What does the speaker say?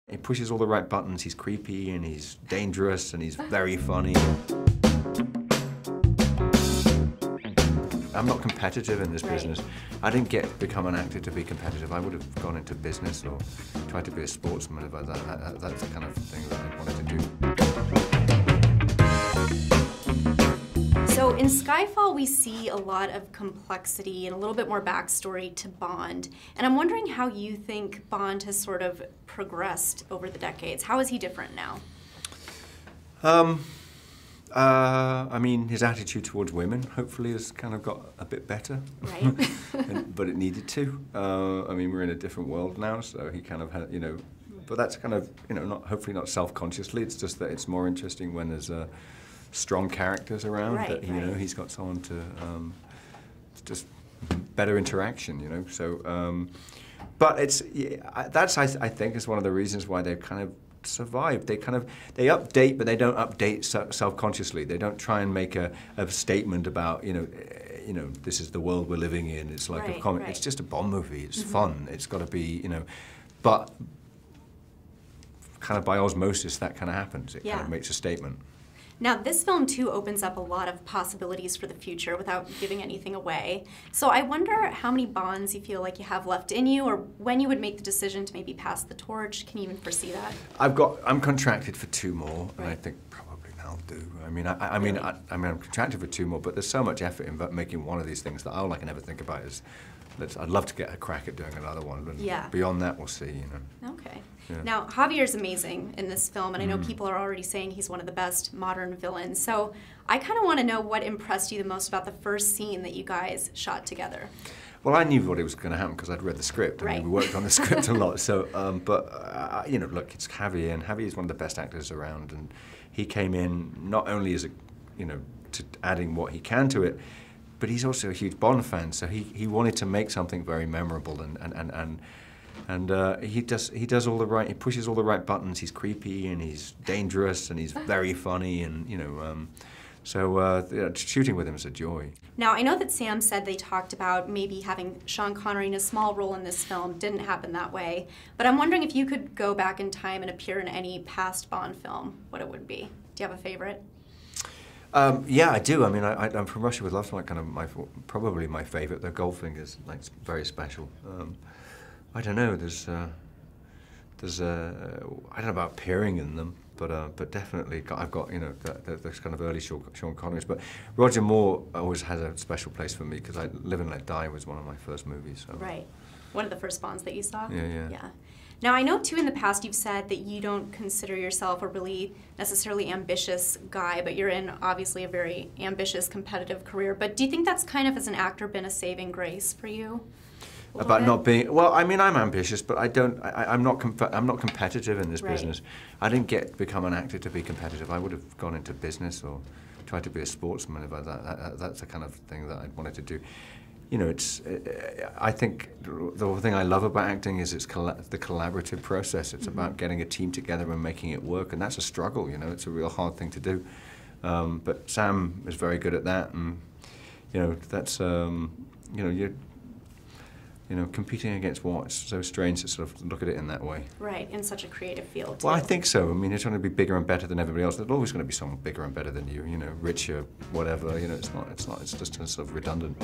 He pushes all the right buttons, he's creepy and he's dangerous and he's very funny. I'm not competitive in this business. I didn't become an actor to be competitive. I would have gone into business or tried to be a sportsman if that's the kind of thing that I wanted to do. So in Skyfall, we see a lot of complexity and a little bit more backstory to Bond. And I'm wondering how you think Bond has sort of progressed over the decades. How is he different now? I mean, his attitude towards women hopefully has kind of got a bit better. Right. But it needed to. I mean, we're in a different world now, so he kind of had, you know, but that's kind of, you know, hopefully not self-consciously. It's just that it's more interesting when there's strong characters around. Right, that, you know, he's got someone to just better interaction, you know. So, but it's that's I think is one of the reasons why they've kind of survived. They update, but they don't update self-consciously. They don't try and make a statement about, you know, this is the world we're living in. It's like a comic. It's just a Bond movie. It's fun. It's got to be, you know, but kind of by osmosis that kind of happens. It kind of makes a statement. Now, this film, too, opens up a lot of possibilities for the future without giving anything away. So I wonder how many Bonds you feel like you have left in you, or when you would make the decision to maybe pass the torch. Can you even foresee that? I'm contracted for 2 more, and I think probably I'll do. I mean, I'm contracted for 2 more, but there's so much effort in making one of these things that all I can ever think about is, I'd love to get a crack at doing another one, but beyond that, we'll see, you know. Okay. Yeah. Now, Javier's amazing in this film, and I know people are already saying he's one of the best modern villains. So I kind of want to know what impressed you the most about the first scene that you guys shot together. Well, I knew what it was going to happen because I'd read the script. I mean, we worked on the script a lot. So, you know, look, it's Javier, and Javier is one of the best actors around, and he came in not only as a, you know, to adding what he can to it, but he's also a huge Bond fan. So he wanted to make something very memorable, and he does all the right. He pushes all the right buttons. He's creepy and he's dangerous and he's very funny, and you know. So shooting with him is a joy. Now, I know that Sam said they talked about maybe having Sean Connery in a small role in this film. Didn't happen that way. But I'm wondering if you could go back in time and appear in any past Bond film, what it would be. Do you have a favorite? Yeah, I do. I mean, I'm From Russia with Love, like kind of probably my favorite. The golfing is like very special. I don't know. There's I don't know about appearing in them, but definitely I've got, you know, those kind of early Sean Connerys. But Roger Moore always has a special place for me because Live and Let Die was one of my first movies. So. Right, one of the first Bonds that you saw. Yeah. Now, I know, too, in the past you've said that you don't consider yourself a really necessarily ambitious guy, but you're in, obviously, a very ambitious, competitive career. But do you think that's kind of, as an actor, been a saving grace for you? About not being, well, I mean, I'm ambitious, but I'm not competitive in this business. I didn't become an actor to be competitive. I would have gone into business or tried to be a sportsman if that's the kind of thing that I wanted to do. You know, I think the thing I love about acting is the collaborative process. It's about getting a team together and making it work, and that's a struggle, you know. It's a real hard thing to do. But Sam is very good at that, and, you know, that's, you know, competing against what? It's so strange to sort of look at it in that way. Right, in such a creative field, too. Well, I think so. I mean, you're trying to be bigger and better than everybody else. There's always going to be someone bigger and better than you know, richer, whatever. You know, it's just sort of redundant.